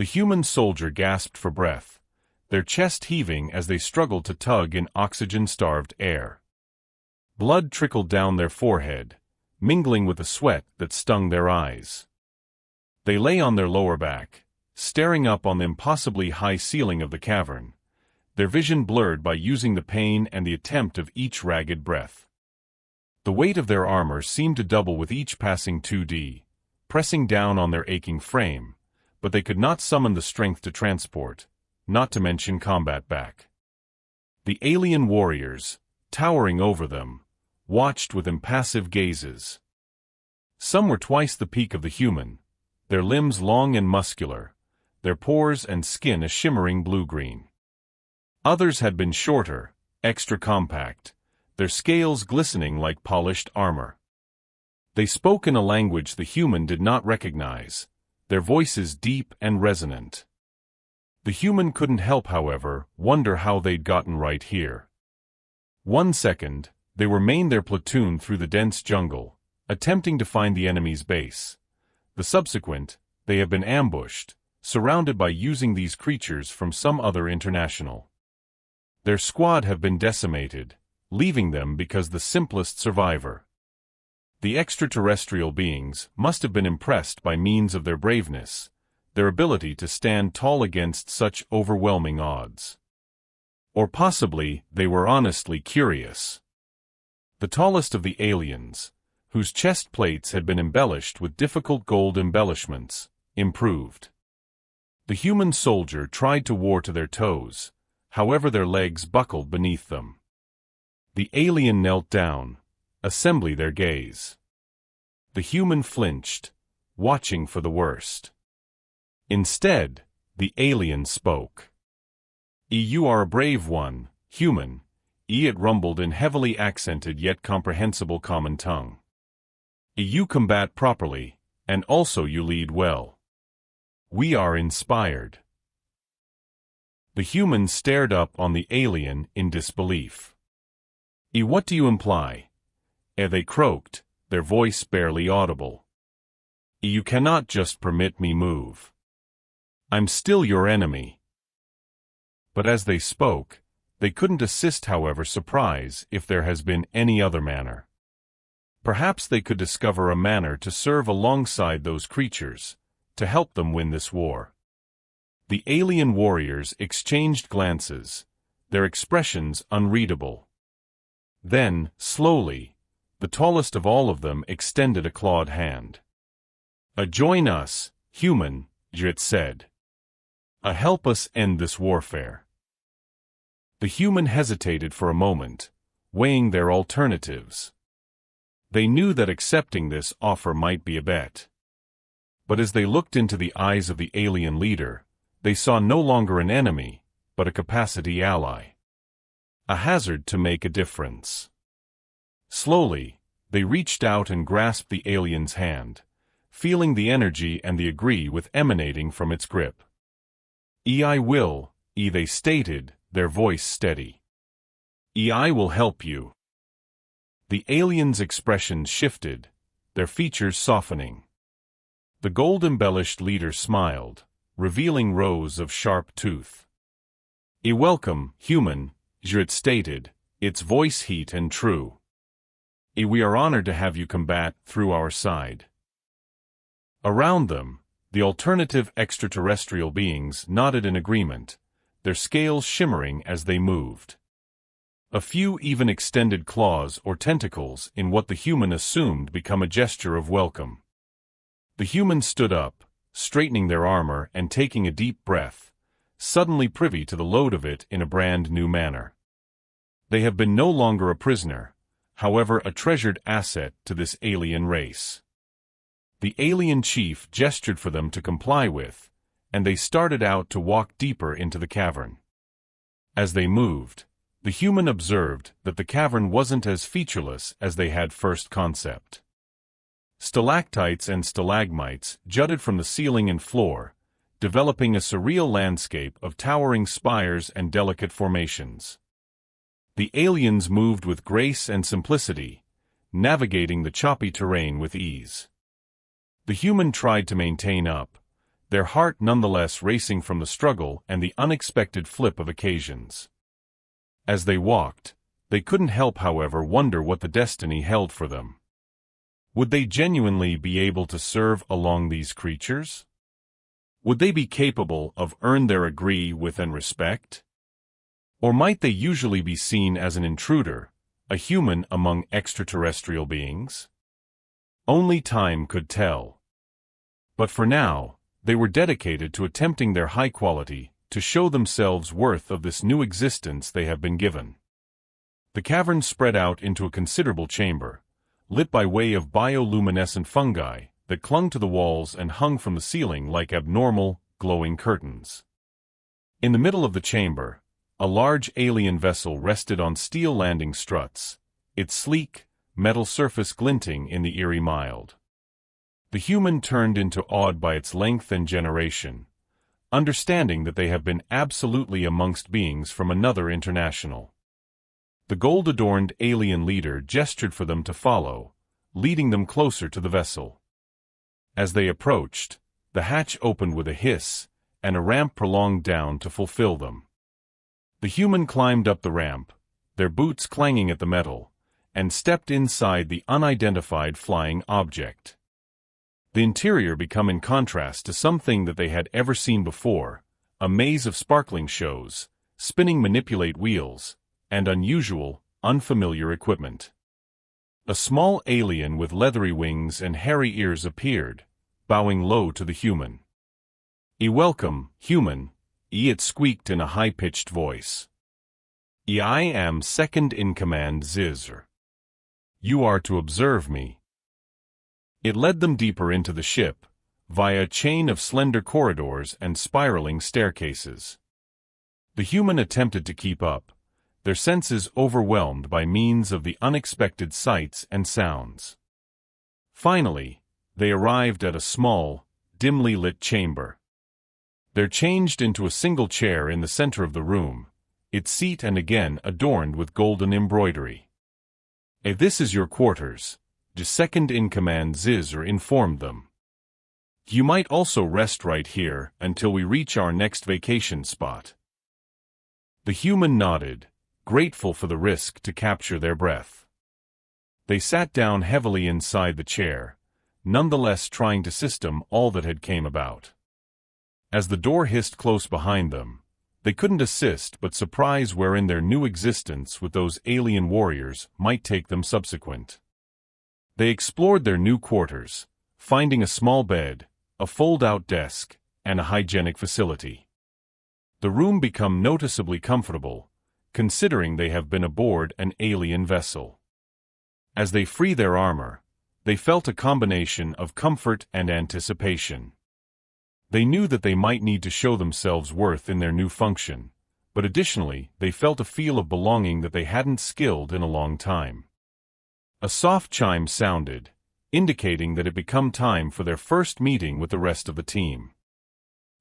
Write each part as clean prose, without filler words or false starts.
The human soldier gasped for breath, their chest heaving as they struggled to tug in oxygen-starved air. Blood trickled down their forehead, mingling with the sweat that stung their eyes. They lay on their lower back, staring up on the impossibly high ceiling of the cavern, their vision blurred by using the pain and the attempt of each ragged breath. The weight of their armor seemed to double with each passing 2D, pressing down on their aching frame, but they could not summon the strength to transport, not to mention combat back. The alien warriors, towering over them, watched with impassive gazes. Some were twice the peak of the human, their limbs long and muscular, their pores and skin a shimmering blue-green. Others had been shorter, extra compact, their scales glistening like polished armor. They spoke in a language the human did not recognize, their voices deep and resonant. The human couldn't help, however, wonder how they'd gotten right here. 1 second, they were main their platoon through the dense jungle, attempting to find the enemy's base. The subsequent, they have been ambushed, surrounded by using these creatures from some other international. Their squad have been decimated, leaving them because the simplest survivor. The extraterrestrial beings must have been impressed by means of their braveness, their ability to stand tall against such overwhelming odds. Or possibly they were honestly curious. The tallest of the aliens, whose chest plates had been embellished with difficult gold embellishments, improved. The human soldier tried to war to their toes, however their legs buckled beneath them. The alien knelt down, assembling their gaze. The human flinched, watching for the worst. Instead, the alien spoke. "You are a brave one, human," it rumbled in heavily accented yet comprehensible common tongue. "You combat properly, and also you lead well. We are inspired." The human stared up on the alien in disbelief. "What do you imply?" They croaked, their voice barely audible. "You cannot just permit me move. I'm still your enemy." But as they spoke, they couldn't assist, however, surprise if there has been any other manner. Perhaps they could discover a manner to serve alongside those creatures, to help them win this war. The alien warriors exchanged glances, their expressions unreadable. Then, slowly, the tallest of all of them extended a clawed hand. "Join us, human," it said. "Help us end this warfare." The human hesitated for a moment, weighing their alternatives. They knew that accepting this offer might be a bet. But as they looked into the eyes of the alien leader, they saw no longer an enemy, but a capacity ally. A hazard to make a difference. Slowly, they reached out and grasped the alien's hand, feeling the energy and the agree with emanating from its grip. "I will," they stated, their voice steady. "I will help you." The alien's expression shifted, their features softening. The gold-embellished leader smiled, revealing rows of sharp tooth. "Welcome, human," it stated, its voice heat and true. "We are honored to have you combat through our side." Around them, the alternative extraterrestrial beings nodded in agreement, their scales shimmering as they moved. A few even extended claws or tentacles in what the human assumed become a gesture of welcome. The humans stood up, straightening their armor and taking a deep breath, suddenly privy to the load of it in a brand new manner. They have been no longer a prisoner, however a treasured asset to this alien race. The alien chief gestured for them to comply with, and they started out to walk deeper into the cavern. As they moved, the human observed that the cavern wasn't as featureless as they had first concept. Stalactites and stalagmites jutted from the ceiling and floor, developing a surreal landscape of towering spires and delicate formations. The aliens moved with grace and simplicity, navigating the choppy terrain with ease. The human tried to maintain up, their heart nonetheless racing from the struggle and the unexpected flip of occasions. As they walked, they couldn't help, however, wonder what the destiny held for them. Would they genuinely be able to serve along these creatures? Would they be capable of earn their agree with and respect? Or might they usually be seen as an intruder, a human among extraterrestrial beings? Only time could tell. But for now, they were dedicated to attempting their high quality, to show themselves worth of this new existence they have been given. The cavern spread out into a considerable chamber, lit by way of bioluminescent fungi that clung to the walls and hung from the ceiling like abnormal, glowing curtains. In the middle of the chamber, a large alien vessel rested on steel landing struts, its sleek, metal surface glinting in the eerie mild. The human turned into awed by its length and generation, understanding that they have been absolutely amongst beings from another international. The gold-adorned alien leader gestured for them to follow, leading them closer to the vessel. As they approached, the hatch opened with a hiss, and a ramp prolonged down to fulfill them. The human climbed up the ramp, their boots clanging at the metal, and stepped inside the unidentified flying object. The interior became in contrast to something that they had ever seen before, a maze of sparkling shows, spinning manipulate wheels, and unusual, unfamiliar equipment. A small alien with leathery wings and hairy ears appeared, bowing low to the human. "Welcome, human," it squeaked in a high-pitched voice. "I am second-in-command Zizr. You are to observe me." It led them deeper into the ship, via a chain of slender corridors and spiraling staircases. The human attempted to keep up, their senses overwhelmed by means of the unexpected sights and sounds. Finally, they arrived at a small, dimly lit chamber. They're changed into a single chair in the center of the room, its seat and again adorned with golden embroidery. "This is your quarters," the second-in-command Zizr informed them. "You might also rest right here until we reach our next vacation spot." The human nodded, grateful for the risk to capture their breath. They sat down heavily inside the chair, nonetheless trying to system all that had came about. As the door hissed close behind them, they couldn't assist but surprise wherein their new existence with those alien warriors might take them subsequent. They explored their new quarters, finding a small bed, a fold-out desk, and a hygienic facility. The room became noticeably comfortable, considering they have been aboard an alien vessel. As they freed their armor, they felt a combination of comfort and anticipation. They knew that they might need to show themselves worth in their new function, but additionally they felt a feel of belonging that they hadn't skilled in a long time. A soft chime sounded, indicating that it became time for their first meeting with the rest of the team.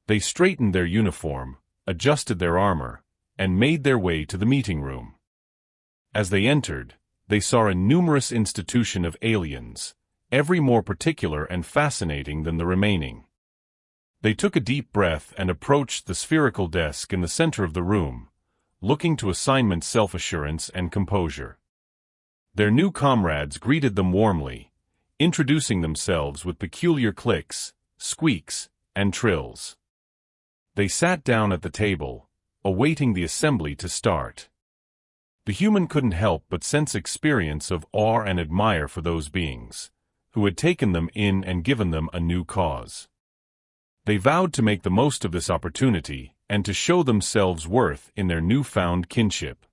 They straightened their uniform, adjusted their armor, and made their way to the meeting room. As they entered, they saw a numerous institution of aliens, every more particular and fascinating than the remaining. They took a deep breath and approached the spherical desk in the center of the room, looking to assignment self-assurance and composure. Their new comrades greeted them warmly, introducing themselves with peculiar clicks, squeaks, and trills. They sat down at the table, awaiting the assembly to start. The human couldn't help but sense experience of awe and admire for those beings, who had taken them in and given them a new cause. They vowed to make the most of this opportunity and to show themselves worth in their newfound kinship.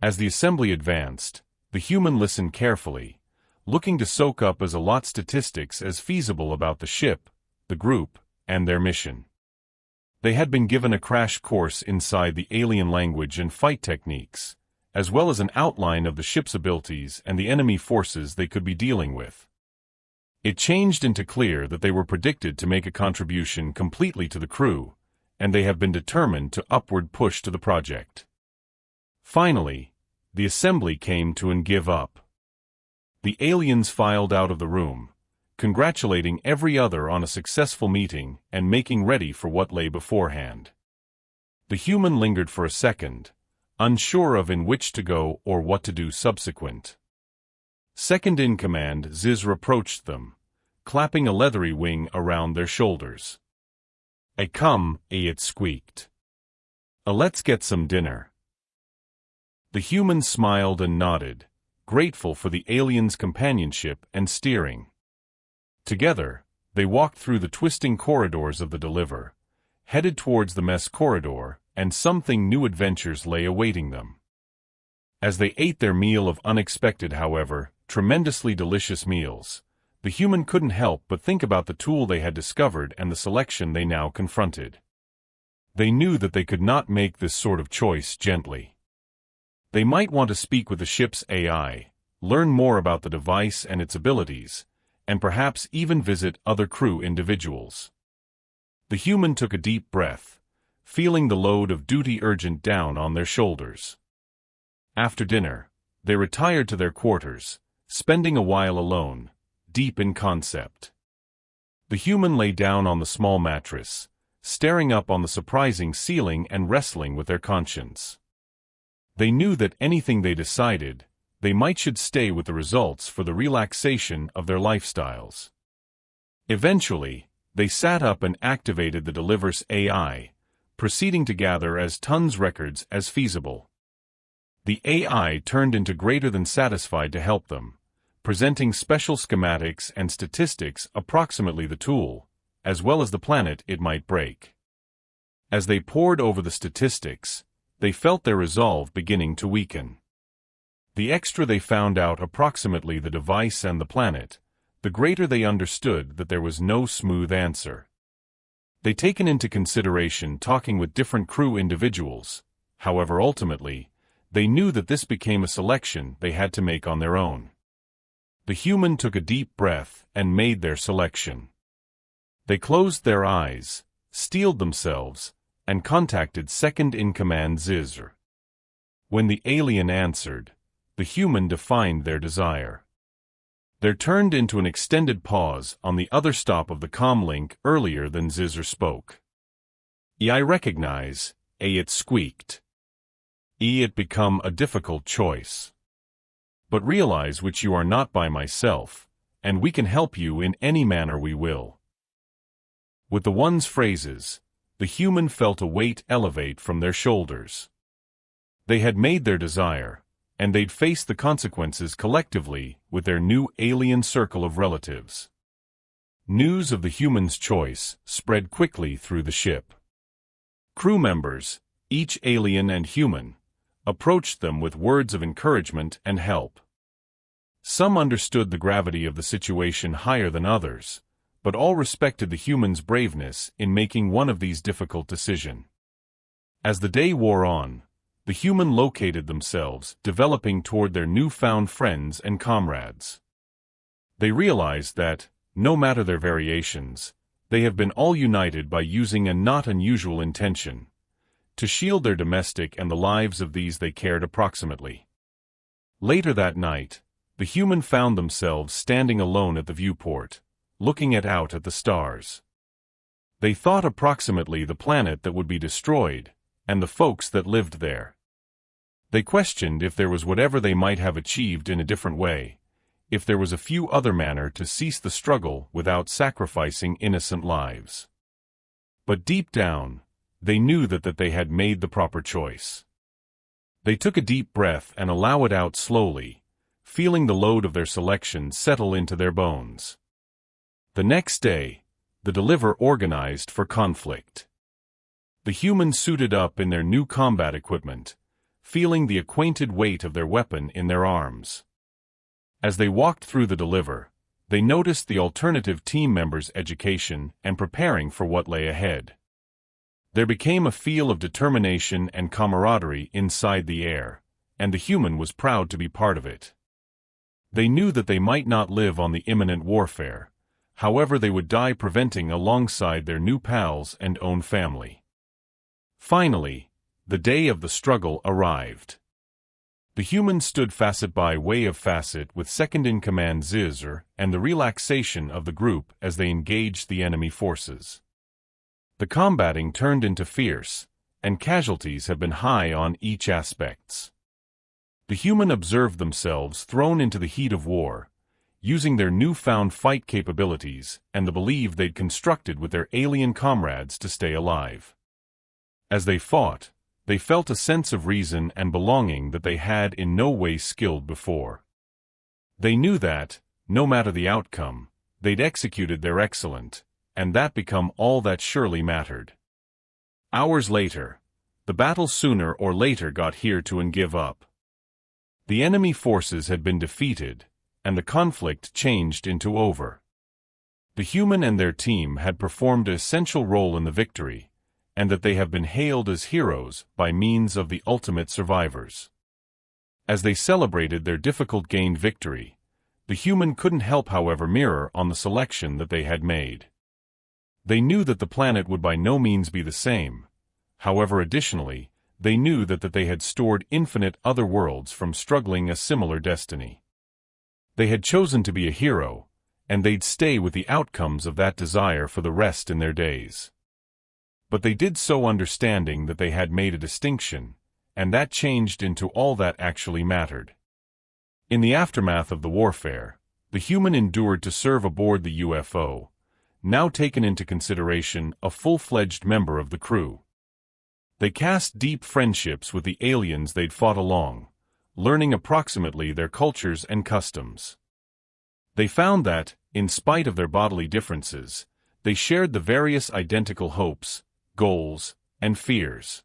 As the assembly advanced, the human listened carefully, looking to soak up as a lot statistics as feasible about the ship, the group, and their mission. They had been given a crash course inside the alien language and fight techniques, as well as an outline of the ship's abilities and the enemy forces they could be dealing with. It changed into clear that they were predicted to make a contribution completely to the crew, and they have been determined to upward push to the project. Finally, the assembly came to and give up. The aliens filed out of the room, congratulating every other on a successful meeting and making ready for what lay beforehand. The human lingered for a second, unsure of in which to go or what to do subsequent. Second-in-command Ziz approached them, clapping a leathery wing around their shoulders. Come, it squeaked. Let's get some dinner." The human smiled and nodded, grateful for the alien's companionship and steering. Together, they walked through the twisting corridors of the Deliver, headed towards the mess corridor, and something new adventures lay awaiting them. As they ate their meal of unexpected, however, tremendously delicious meals, the human couldn't help but think about the tool they had discovered and the selection they now confronted. They knew that they could not make this sort of choice gently. They might want to speak with the ship's AI, learn more about the device and its abilities, and perhaps even visit other crew individuals. The human took a deep breath, feeling the load of duty urgent down on their shoulders. After dinner, they retired to their quarters, spending a while alone, deep in concept. The human lay down on the small mattress, staring up on the surprising ceiling and wrestling with their conscience. They knew that anything they decided, they should stay with the results for the relaxation of their lifestyles. Eventually, they sat up and activated the Deliver's AI, proceeding to gather as tons records as feasible. The AI turned into greater than satisfied to help them, presenting special schematics and statistics approximately the tool, as well as the planet it might break. As they pored over the statistics, they felt their resolve beginning to weaken. The extra they found out approximately the device and the planet, the greater they understood that there was no smooth answer. They taken into consideration talking with different crew individuals, however ultimately, they knew that this became a selection they had to make on their own. The human took a deep breath and made their selection. They closed their eyes, steeled themselves, and contacted second-in-command Ziz. When the alien answered, the human defined their desire. There turned into an extended pause on the other stop of the comlink earlier than Ziz spoke. "I recognize," it squeaked. "It become a difficult choice. But realize which you are not by myself, and we can help you in any manner we will." With the one's phrases, the human felt a weight elevate from their shoulders. They had made their desire, and they'd face the consequences collectively with their new alien circle of relatives. News of the human's choice spread quickly through the ship. Crew members, each alien and human, approached them with words of encouragement and help. Some understood the gravity of the situation higher than others, but all respected the human's braveness in making one of these difficult decisions. As the day wore on, the human located themselves developing toward their newfound friends and comrades. They realized that, no matter their variations, they have been all united by using a not unusual intention, to shield their domestic and the lives of these they cared approximately. Later that night, the human found themselves standing alone at the viewport, looking out at the stars. They thought approximately the planet that would be destroyed, and the folks that lived there. They questioned if there was whatever they might have achieved in a different way, if there was a few other manner to cease the struggle without sacrificing innocent lives. But deep down, they knew that they had made the proper choice. They took a deep breath and allowed it out slowly, feeling the load of their selection settle into their bones. The next day, the Deliver organized for conflict. The humans suited up in their new combat equipment, feeling the acquainted weight of their weapon in their arms. As they walked through the Deliver, they noticed the alternative team members' education and preparing for what lay ahead. There became a feel of determination and camaraderie inside the air, and the human was proud to be part of it. They knew that they might not live on the imminent warfare, however they would die preventing alongside their new pals and own family. Finally, the day of the struggle arrived. The humans stood facet by way of facet with second-in-command Zizr and the relaxation of the group as they engaged the enemy forces. The combating turned into fierce, and casualties have been high on each aspects. The human observed themselves thrown into the heat of war, using their newfound fight capabilities and the belief they'd constructed with their alien comrades to stay alive. As they fought, they felt a sense of reason and belonging that they had in no way skilled before. They knew that, no matter the outcome, they'd executed their excellent, and that become all that surely mattered. Hours later, the battle sooner or later got here to and give up. The enemy forces had been defeated, and the conflict changed into over. The human and their team had performed an essential role in the victory, and that they have been hailed as heroes by means of the ultimate survivors. As they celebrated their difficult-gained victory, the human couldn't help however mirror on the selection that they had made. They knew that the planet would by no means be the same. However, additionally, they knew that they had stored infinite other worlds from struggling a similar destiny. They had chosen to be a hero, and they'd stay with the outcomes of that desire for the rest in their days. But they did so understanding that they had made a distinction, and that changed into all that actually mattered. In the aftermath of the warfare, the human endured to serve aboard the UFO, now taken into consideration a full-fledged member of the crew. They cast deep friendships with the aliens they'd fought along, learning approximately their cultures and customs. They found that, in spite of their bodily differences, they shared the various identical hopes, goals, and fears.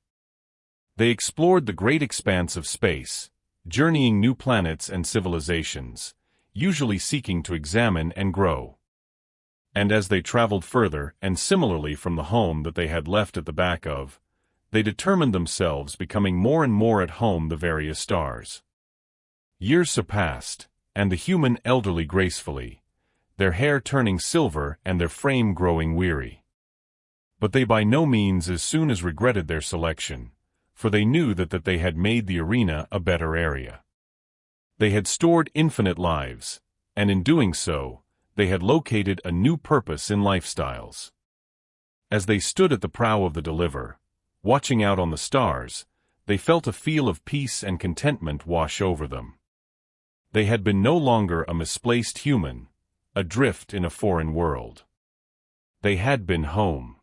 They explored the great expanse of space, journeying new planets and civilizations, usually seeking to examine and grow. And as they traveled further and similarly from the home that they had left at the back of, they determined themselves becoming more and more at home the various stars. Years surpassed, and the human elderly gracefully, their hair turning silver and their frame growing weary. But they by no means as soon as regretted their selection, for they knew that they had made the arena a better area. They had stored infinite lives, and in doing so, they had located a new purpose in lifestyles. As they stood at the prow of the Deliver, watching out on the stars, they felt a feel of peace and contentment wash over them. They had been no longer a misplaced human, adrift in a foreign world. They had been home.